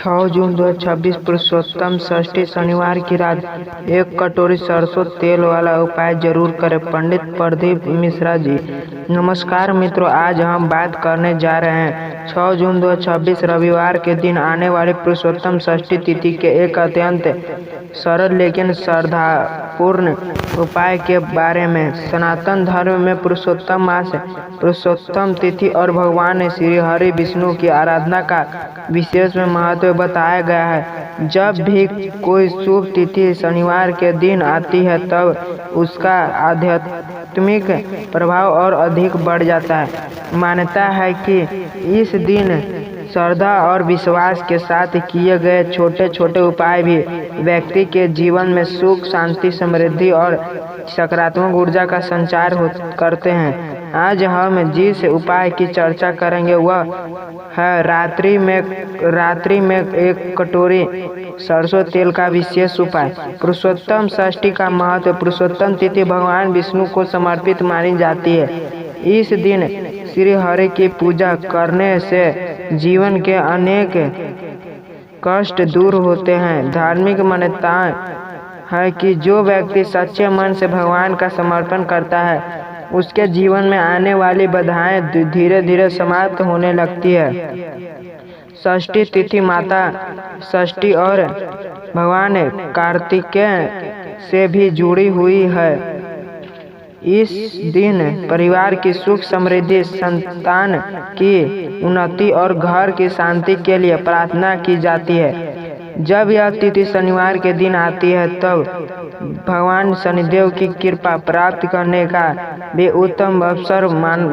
6 जून 2026 पुरुषोत्तम षष्ठी शनिवार की रात 1 कटोरी सरसों तेल वाला उपाय जरूर करें। पंडित प्रदीप मिश्रा जी। नमस्कार मित्रों, आज हम बात करने जा रहे हैं 6 जून 2026 रविवार के दिन आने वाली पुरुषोत्तम षष्ठी तिथि के एक अत्यंत सरल लेकिन श्रद्धापूर्ण उपाय के बारे में। सनातन धर्म में पुरुषोत्तम मास, पुरुषोत्तम तिथि और भगवान श्री हरि विष्णु की आराधना का विशेष महत्व बताया गया है। जब भी कोई शुभ तिथि शनिवार के दिन आती है तब उसका आध्यात्मिक प्रभाव और अधिक बढ़ जाता है। मान्यता है कि इस दिन श्रद्धा और विश्वास के साथ किए गए छोटे छोटे उपाय भी व्यक्ति के जीवन में सुख, शांति, समृद्धि और सकारात्मक ऊर्जा का संचार करते हैं। आज हम जिस उपाय की चर्चा करेंगे वह है रात्रि में 1 कटोरी सरसों तेल का विशेष उपाय। पुरुषोत्तम षष्ठी का महत्व। पुरुषोत्तम तिथि भगवान विष्णु को समर्पित मानी जाती है। इस दिन श्री हरि की पूजा करने से जीवन के अनेक कष्ट दूर होते हैं। धार्मिक मान्यता है कि जो व्यक्ति सच्चे मन से भगवान का समर्पण करता है उसके जीवन में आने वाली बाधाएं धीरे धीरे समाप्त होने लगती है। षष्ठी तिथि माता षष्ठी और भगवान कार्तिकेय से भी जुड़ी हुई है। इस दिन परिवार की सुख, समृद्धि, संतान की उन्नति और घर की शांति के लिए प्रार्थना की जाती है। जब यह तिथि शनिवार के दिन आती है तब भगवान शनिदेव की कृपा प्राप्त करने का भी उत्तम अवसर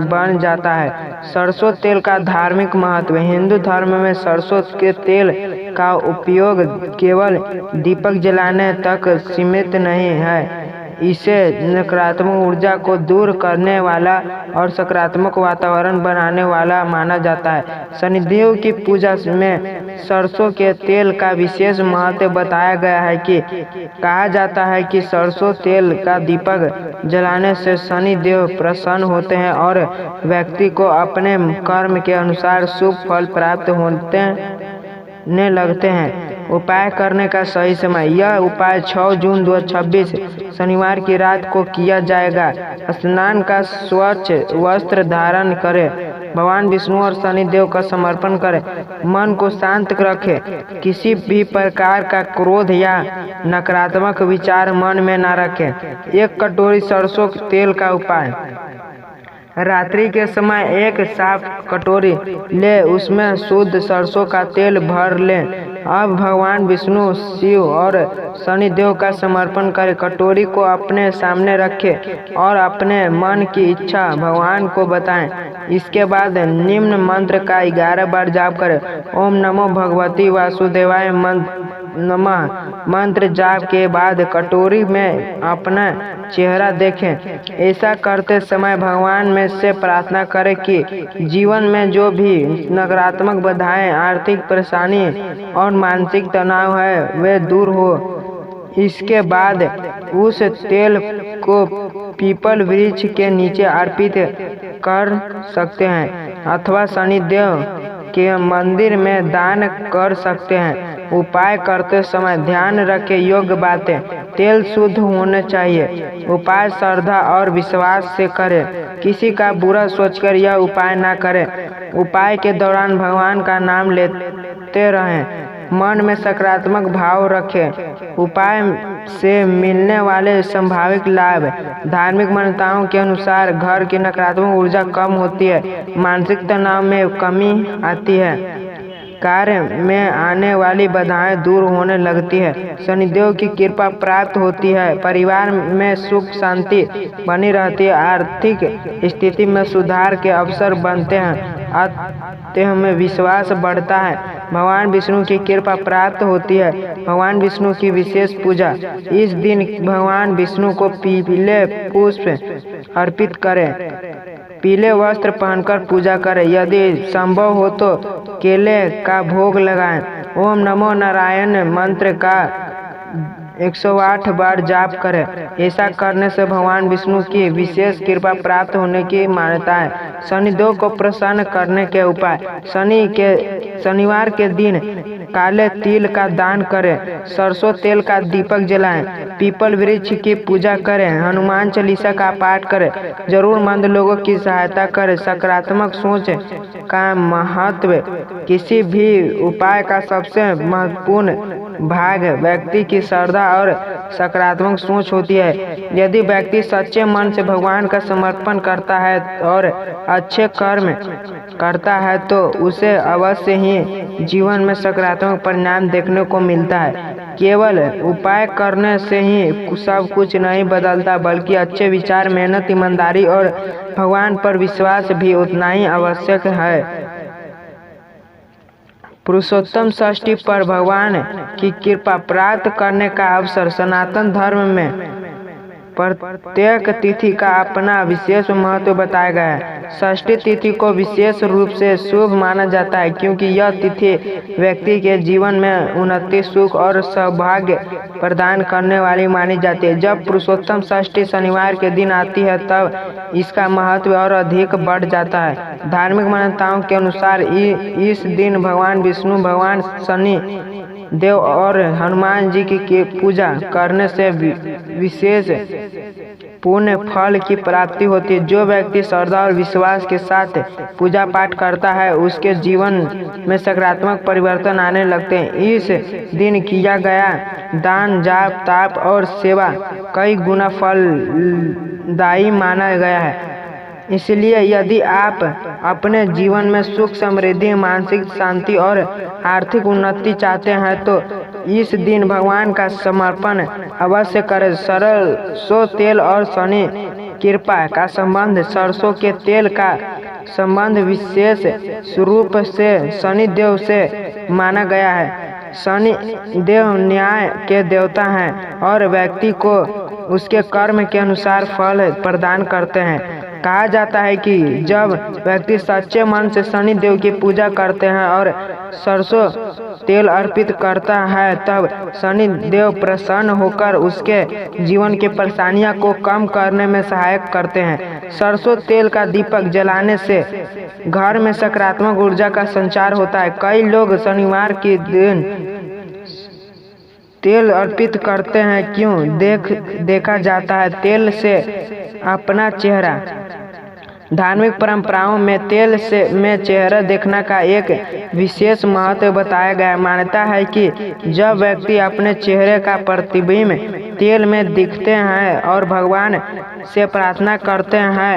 बन जाता है। सरसों तेल का धार्मिक महत्व। हिंदू धर्म में सरसों के तेल का उपयोग केवल दीपक जलाने तक सीमित नहीं है। इसे नकारात्मक ऊर्जा को दूर करने वाला और सकारात्मक वातावरण बनाने वाला माना जाता है। शनिदेव की पूजा में सरसों के तेल का विशेष महत्व बताया गया है कि कहा जाता है कि सरसों तेल का दीपक जलाने से शनि देव प्रसन्न होते हैं और व्यक्ति को अपने कर्म के अनुसार शुभ फल प्राप्त होने लगते हैं। उपाय करने का सही समय। यह उपाय 6 जून 2026 शनिवार की रात को किया जाएगा। स्नान का स्वच्छ वस्त्र धारण करें। भगवान विष्णु और शनिदेव का समर्पण करें। मन को शांत रखें। किसी भी प्रकार का क्रोध या नकारात्मक विचार मन में न रखें। 1 कटोरी सरसों तेल का उपाय। रात्रि के समय 1 साफ कटोरी ले, उसमें शुद्ध सरसों का तेल भर लें। अब भगवान विष्णु, शिव और शनिदेव का समर्पण करें। कटोरी को अपने सामने रखें और अपने मन की इच्छा भगवान को बताएं। इसके बाद निम्न मंत्र का 11 बार जाप करें। ओम नमो भगवती वासुदेवाय नमः मंत्र जाप के बाद कटोरी में अपना चेहरा देखें। ऐसा करते समय भगवान में से प्रार्थना करें कि जीवन में जो भी नकारात्मक बाधाएं, आर्थिक परेशानी और मानसिक तनाव है वे दूर हो। इसके बाद उस तेल को पीपल वृक्ष के नीचे अर्पित कर सकते हैं अथवा शनिदेव के मंदिर में दान कर सकते हैं। उपाय करते समय ध्यान रखें योग्य बातें। तेल शुद्ध होना चाहिए। उपाय श्रद्धा और विश्वास से करें। किसी का बुरा सोचकर यह उपाय ना करें। उपाय के दौरान भगवान का नाम लेते रहें। मन में सकारात्मक भाव रखें। उपाय से मिलने वाले संभावित लाभ। धार्मिक मान्यताओं के अनुसार घर की नकारात्मक ऊर्जा कम होती है, मानसिक तनाव में कमी आती है, कार्य में आने वाली बाधाएं दूर होने लगती है, शनिदेव की कृपा प्राप्त होती है, परिवार में सुख शांति बनी रहती है, आर्थिक स्थिति में सुधार के अवसर बनते हैं, में विश्वास बढ़ता है, भगवान विष्णु की कृपा प्राप्त होती है। भगवान विष्णु की विशेष पूजा। इस दिन भगवान विष्णु को पीले पुष्प अर्पित करें। पीले वस्त्र पहनकर पूजा करें। यदि संभव हो तो केले का भोग लगाएं। ओम नमो नारायण मंत्र का 108 बार जाप करें। ऐसा करने से भगवान विष्णु की विशेष कृपा प्राप्त होने की मान्यता है। शनिदेव को प्रसन्न करने के उपाय। शनि के शनिवार के दिन काले तिल का दान करें, सरसों तेल का दीपक जलाएं, पीपल वृक्ष की पूजा करें, हनुमान चालीसा का पाठ करें, जरूरतमंद लोगों की सहायता करें। सकारात्मक सोच का महत्व। किसी भी उपाय का सबसे महत्वपूर्ण भाग व्यक्ति की श्रद्धा और सकारात्मक सोच होती है। यदि व्यक्ति सच्चे मन से भगवान का समर्पण करता है और अच्छे कर्म करता है तो उसे अवश्य ही जीवन में सकारात्मक परिणाम देखने को मिलता है। केवल उपाय करने से ही सब कुछ नहीं बदलता, बल्कि अच्छे विचार, मेहनत, ईमानदारी और भगवान पर विश्वास भी उतना ही आवश्यक है। पुरुषोत्तम षष्ठी पर भगवान की कृपा प्राप्त करने का अवसर। सनातन धर्म में प्रत्येक तिथि का अपना विशेष महत्व बताया गया है। षष्ठी तिथि को विशेष रूप से शुभ माना जाता है क्योंकि यह तिथि व्यक्ति के जीवन में उन्नति, सुख और सौभाग्य प्रदान करने वाली मानी जाती है। जब पुरुषोत्तम षष्ठी शनिवार के दिन आती है तब इसका महत्व और अधिक बढ़ जाता है। धार्मिक मान्यताओं के अनुसार इस दिन भगवान विष्णु, भगवान शनि देव और हनुमान जी की पूजा करने से विशेष पुण्य फल की प्राप्ति होती है। जो व्यक्ति श्रद्धा और विश्वास के साथ पूजा पाठ करता है उसके जीवन में सकारात्मक परिवर्तन आने लगते हैं। इस दिन किया गया दान, जाप, ताप और सेवा कई गुना फलदायी माना गया है। इसलिए यदि आप अपने जीवन में सुख, समृद्धि, मानसिक शांति और आर्थिक उन्नति चाहते हैं तो इस दिन भगवान का समर्पण अवश्य करें। सरसों तेल और शनि कृपा का संबंध। सरसों के तेल का संबंध विशेष रूप से शनि देव से माना गया है। शनि देव न्याय के देवता हैं और व्यक्ति को उसके कर्म के अनुसार फल प्रदान करते हैं। कहा जाता है कि जब व्यक्ति सच्चे मन से शनि देव की पूजा करते हैं और सरसों तेल अर्पित करता है तब शनि देव प्रसन्न होकर उसके जीवन की परेशानियों को कम करने में सहायक करते हैं। सरसों तेल का दीपक जलाने से घर में सकारात्मक ऊर्जा का संचार होता है। कई लोग शनिवार के दिन तेल अर्पित करते हैं। क्यों? देखा जाता है तेल से अपना चेहरा। धार्मिक परंपराओं में तेल में चेहरा देखने का एक विशेष महत्व बताया गया। मान्यता है कि जब व्यक्ति अपने चेहरे का प्रतिबिंब तेल में दिखते हैं और भगवान से प्रार्थना करते हैं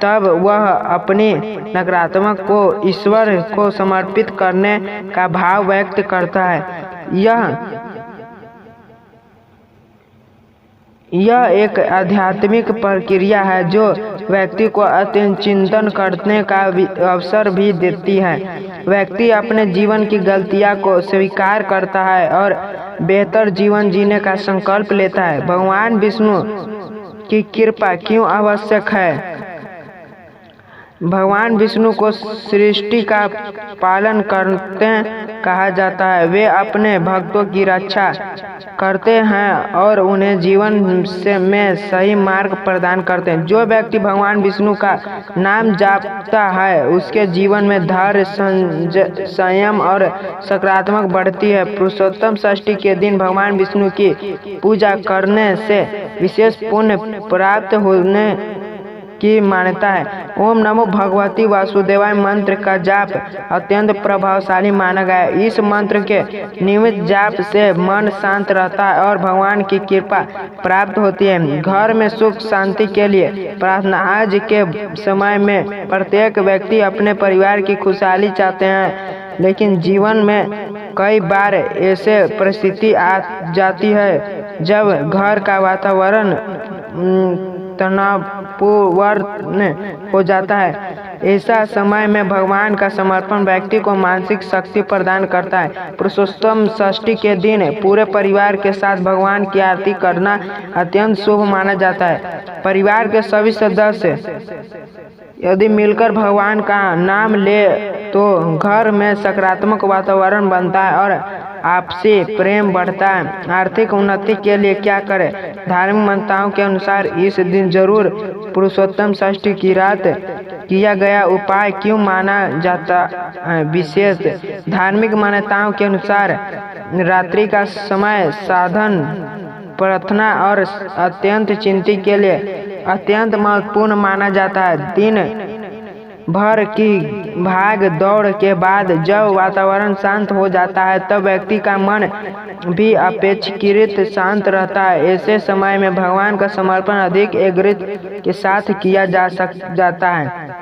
तब वह अपनी नकारात्मक को ईश्वर को समर्पित करने का भाव व्यक्त करता है। यह एक आध्यात्मिक प्रक्रिया है जो व्यक्ति को अत्यंत चिंतन करने का अवसर भी देती है। व्यक्ति अपने जीवन की गलतियां को स्वीकार करता है और बेहतर जीवन जीने का संकल्प लेता है। भगवान विष्णु की कृपा क्यों आवश्यक है? भगवान विष्णु को सृष्टि का पालन करते कहा जाता है। वे अपने भक्तों की रक्षा करते हैं और उन्हें जीवन में सही मार्ग प्रदान करते हैं। जो व्यक्ति भगवान विष्णु का नाम जपता है उसके जीवन में धैर्य, संयम और सकारात्मक बढ़ती है। पुरुषोत्तम षष्ठी के दिन भगवान विष्णु की पूजा करने से विशेष पुण्य प्राप्त होने की मान्यता है। ओम नमो भगवती वासुदेवाय मंत्र का जाप अत्यंत प्रभावशाली माना गया है। इस मंत्र के नियमित जाप से मन शांत रहता है और भगवान की कृपा प्राप्त होती है। घर में सुख शांति के लिए प्रार्थना। आज के समय में प्रत्येक व्यक्ति अपने परिवार की खुशहाली चाहते हैं, लेकिन जीवन में कई बार ऐसे परिस्थिति आ जाती है जब घर का वातावरण तनावपूर्ण हो जाता है। ऐसा समय में भगवान का समर्पण व्यक्ति को मानसिक शक्ति प्रदान करता है। पुरुषोत्तम षष्ठी के दिन पूरे परिवार के साथ भगवान की आरती करना अत्यंत शुभ माना जाता है। परिवार के सभी सदस्य यदि मिलकर भगवान का नाम ले तो घर में सकारात्मक वातावरण बनता है और आपसी प्रेम बढ़ता है। आर्थिक उन्नति के लिए क्या करें? धार्मिक मान्यताओं के अनुसार इस दिन जरूर पुरुषोत्तम षष्ठी की रात किया गया उपाय क्यों माना जाता है विशेष? धार्मिक मान्यताओं के अनुसार रात्रि का समय साधन, प्रार्थना और अत्यंत चिंता के लिए अत्यंत महत्वपूर्ण माना जाता है। दिन भर की भाग दौड़ के बाद जब वातावरण शांत हो जाता है तब व्यक्ति का मन भी अपेक्षाकृत शांत रहता है। ऐसे समय में भगवान का समर्पण अधिक एकाग्रता के साथ किया जाता है।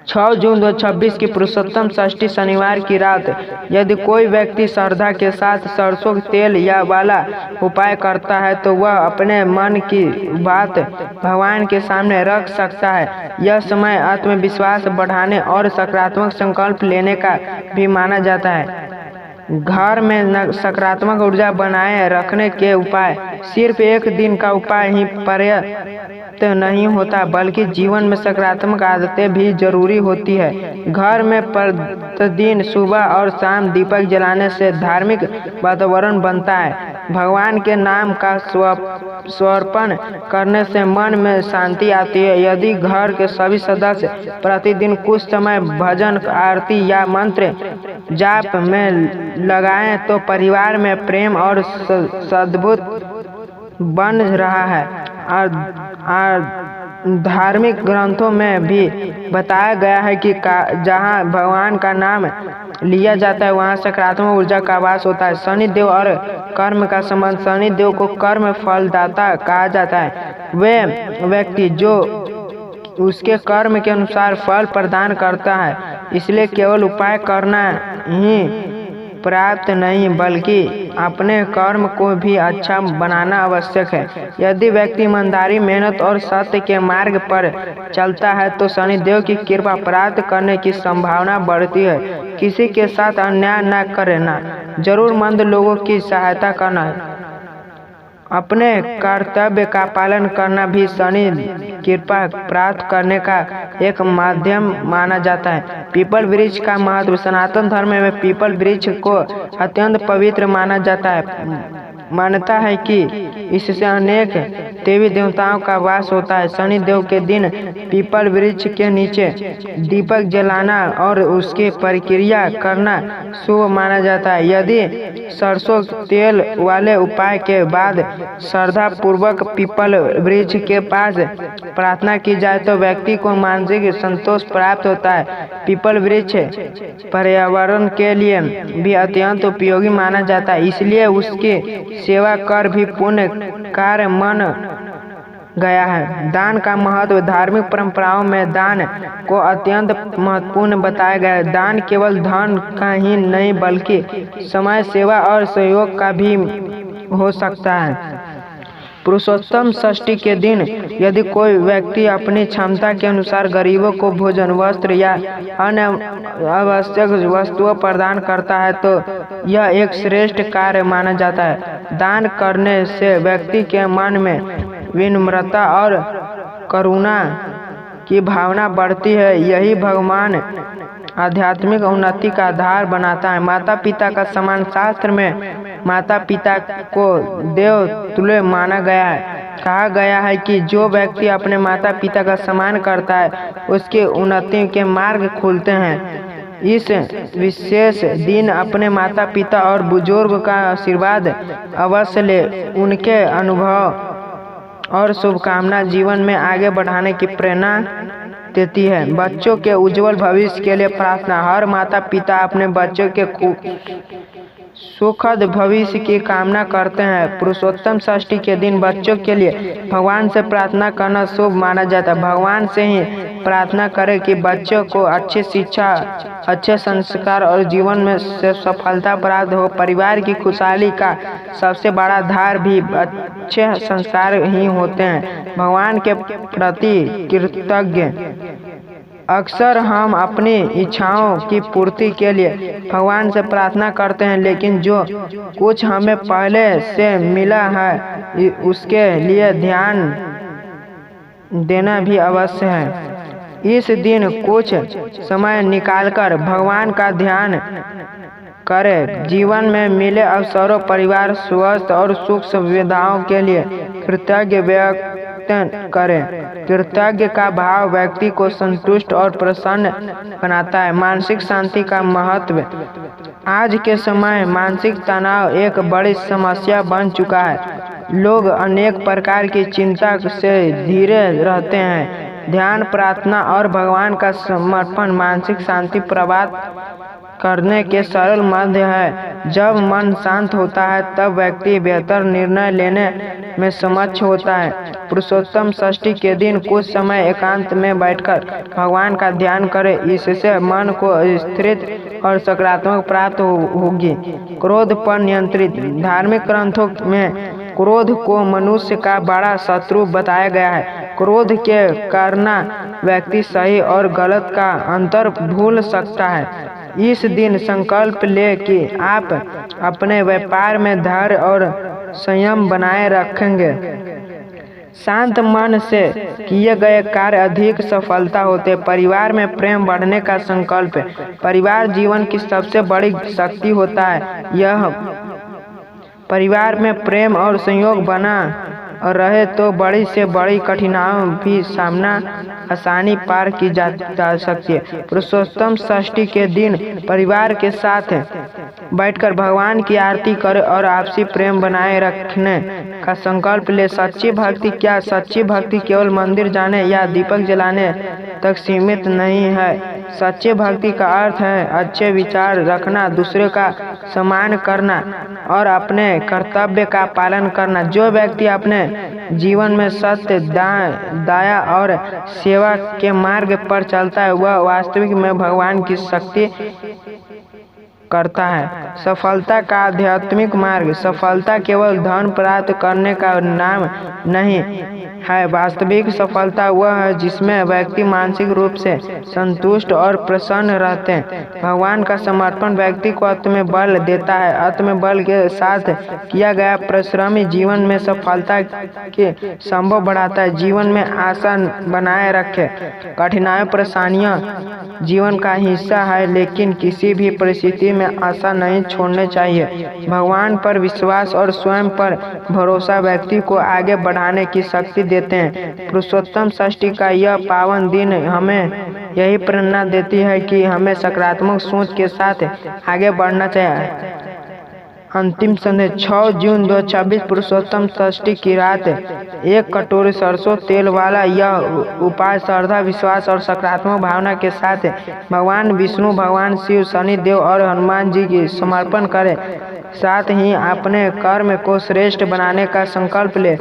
6 जून 2026 की पुरुषोत्तम षष्ठी शनिवार की रात यदि कोई व्यक्ति श्रद्धा के साथ सरसों के तेल या वाला उपाय करता है तो वह अपने मन की बात भगवान के सामने रख सकता है। यह समय आत्मविश्वास बढ़ाने और सकारात्मक संकल्प लेने का भी माना जाता है। घर में सकारात्मक ऊर्जा बनाए रखने के उपाय। सिर्फ एक दिन का उपाय ही पर्याप्त नहीं होता, बल्कि जीवन में सकारात्मक आदतें भी जरूरी होती है। घर में प्रतिदिन सुबह और शाम दीपक जलाने से धार्मिक वातावरण बनता है। भगवान के नाम का समर्पण करने से मन में शांति आती है। यदि घर के सभी सदस्य प्रतिदिन कुछ समय भजन, आरती या मंत्र जाप में लगाएं तो परिवार में प्रेम और सद्भाव बन रहा है। और धार्मिक ग्रंथों में भी बताया गया है कि जहाँ भगवान का नाम लिया जाता है वहाँ सकारात्मक ऊर्जा का वास होता है। शनिदेव और कर्म का संबंध। शनिदेव को कर्म फलदाता कहा जाता है। वे व्यक्ति जो उसके कर्म के अनुसार फल प्रदान करता है, इसलिए केवल उपाय करना ही पर्याप्त नहीं बल्कि अपने कर्म को भी अच्छा बनाना आवश्यक है। यदि व्यक्ति ईमानदारी, मेहनत और सत्य के मार्ग पर चलता है तो शनिदेव की कृपा प्राप्त करने की संभावना बढ़ती है। किसी के साथ अन्याय न करना, जरूरतमंद लोगों की सहायता करना, अपने कर्तव्य का पालन करना भी शनि कृपा प्राप्त करने का एक माध्यम माना जाता है। पीपल वृक्ष का महत्व। सनातन धर्म में पीपल वृक्ष को अत्यंत पवित्र माना जाता है। मान्यता है कि इससे अनेक देवी देवताओं का वास होता है। शनिदेव के दिन पीपल वृक्ष के नीचे दीपक जलाना और उसकी प्रक्रिया करना शुभ माना जाता है। यदि सरसों तेल वाले उपाय के बाद श्रद्धा पूर्वक पीपल वृक्ष के पास प्रार्थना की जाए तो व्यक्ति को मानसिक संतोष प्राप्त होता है। पीपल वृक्ष पर्यावरण के लिए भी अत्यंत उपयोगी माना जाता है, इसलिए उसकी सेवा कर भी पुण्य कार्य माना गया है। दान का महत्व। धार्मिक परंपराओं में दान को अत्यंत महत्वपूर्ण बताया गया है। दान केवल धन का ही नहीं बल्कि समय, सेवा और सहयोग का भी हो सकता है। पुरुषोत्तम षष्ठी के दिन यदि कोई व्यक्ति अपनी क्षमता के अनुसार गरीबों को भोजन, वस्त्र या अन्य आवश्यक वस्तुएं प्रदान करता है तो यह एक श्रेष्ठ कार्य माना जाता है। दान करने से व्यक्ति के मन में विनम्रता और करुणा की भावना बढ़ती है। यही भगवान आध्यात्मिक उन्नति का आधार बनाता है। माता पिता का सम्मान। शास्त्र में माता पिता को देव तुल्य माना गया है। कहा गया है कि जो व्यक्ति अपने माता पिता का सम्मान करता है उसके उन्नति के मार्ग खुलते हैं। इस विशेष दिन अपने माता पिता और बुजुर्ग का आशीर्वाद अवश्य ले। उनके अनुभव और शुभकामना जीवन में आगे बढ़ाने की प्रेरणा देती है। बच्चों के उज्जवल भविष्य के लिए प्रार्थना। हर माता पिता अपने बच्चों के सुखद भविष्य की कामना करते हैं। पुरुषोत्तम षष्ठी के दिन बच्चों के लिए भगवान से प्रार्थना करना शुभ माना जाता है। भगवान से ही प्रार्थना करें कि बच्चों को अच्छी शिक्षा, अच्छे संस्कार और जीवन में सफलता प्राप्त हो। परिवार की खुशहाली का सबसे बड़ा आधार भी अच्छे संस्कार ही होते हैं। भगवान के प्रति कृतज्ञ। अक्सर हम अपनी इच्छाओं की पूर्ति के लिए भगवान से प्रार्थना करते हैं, लेकिन जो कुछ हमें पहले से मिला है उसके लिए ध्यान देना भी आवश्यक है। इस दिन कुछ समय निकालकर भगवान का ध्यान करें। जीवन में मिले अवसरों, परिवार, स्वास्थ्य और सुख सुविधाओं के लिए कृतज्ञ व्यक्त करें। कृतज्ञ का भाव व्यक्ति को संतुष्ट और प्रसन्न बनाता है। मानसिक शांति का महत्व। आज के समय मानसिक तनाव एक बड़ी समस्या बन चुका है। लोग अनेक प्रकार की चिंता से घिरे रहते हैं। ध्यान, प्रार्थना और भगवान का समर्पण मानसिक शांति प्राप्त करने के सरल माध्यम है। जब मन शांत होता है तब व्यक्ति बेहतर निर्णय लेने में सक्षम होता है। पुरुषोत्तम षष्ठी के दिन कुछ समय एकांत में बैठकर भगवान का ध्यान करें। इससे मन को स्थिर और सकारात्मक प्राप्त होगी। क्रोध पर नियंत्रित। धार्मिक ग्रंथों में क्रोध को मनुष्य का बड़ा शत्रु बताया गया है। क्रोध के कारण व्यक्ति सही और गलत का अंतर भूल सकता है। इस दिन संकल्प ले कि आप अपने व्यापार में धैर्य और संयम बनाए रखेंगे। शांत मन से किए गए कार्य अधिक सफलता होते। परिवार में प्रेम बढ़ने का संकल्प। परिवार जीवन की सबसे बड़ी शक्ति होता है। यह परिवार में प्रेम और सहयोग बना रहे तो बड़ी से बड़ी कठिनाइयों भी सामना आसानी पार की जा सकती है। पुरुषोत्तम षष्ठी के दिन परिवार के साथ बैठकर भगवान की आरती करें और आपसी प्रेम बनाए रखने का संकल्प ले। सच्ची भक्ति क्या? सच्ची भक्ति केवल मंदिर जाने या दीपक जलाने तक सीमित नहीं है। सच्ची भक्ति का अर्थ है अच्छे विचार रखना, दूसरे का सम्मान करना और अपने कर्तव्य का पालन करना। जो व्यक्ति अपने जीवन में सत्य, दया और सेवा के मार्ग पर चलता है वह वास्तविक में भगवान की शक्ति करता है। सफलता का आध्यात्मिक मार्ग। सफलता केवल धन प्राप्त करने का नाम नहीं है। वास्तविक सफलता वह है जिसमें व्यक्ति मानसिक रूप से संतुष्ट और प्रसन्न रहते हैं। भगवान का समर्पण व्यक्ति को आत्मबल देता है। आत्मबल के साथ किया गया परिश्रम जीवन में सफलता के संभव बढ़ाता है। जीवन में आशा बनाए रखें। कठिनाई, परेशानियां जीवन का हिस्सा है, लेकिन किसी भी परिस्थिति में आशा नहीं छोड़नी चाहिए। भगवान पर विश्वास और स्वयं पर भरोसा व्यक्ति को आगे बढ़ाने की शक्ति देते हैं। पुरुषोत्तम षष्ठी का यह पावन दिन हमें यही प्रेरणा देती है कि हमें सकारात्मक सोच के साथ आगे बढ़ना चाहिए। अंतिम संदेश 6 जून 2026 पुरुषोत्तम षष्ठी की रात 1 कटोरी सरसों तेल वाला यह उपाय श्रद्धा, विश्वास और सकारात्मक भावना के साथ भगवान विष्णु, भगवान शिव, शनि देव और हनुमान जी की समर्पण करें। साथ ही अपने कर्म को श्रेष्ठ बनाने का संकल्प ले।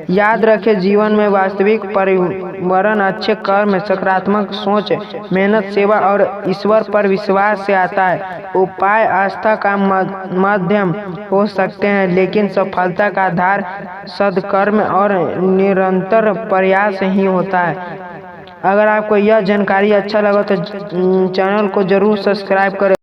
याद रखें, जीवन में वास्तविक परिवर्तन अच्छे कर्म, सकारात्मक सोच, मेहनत, सेवा और ईश्वर पर विश्वास से आता है। उपाय आस्था का माध्यम हो सकते हैं, लेकिन सफलता का आधार सद्कर्म और निरंतर प्रयास ही होता है। अगर आपको यह जानकारी अच्छा लगा तो चैनल को जरूर सब्सक्राइब करें।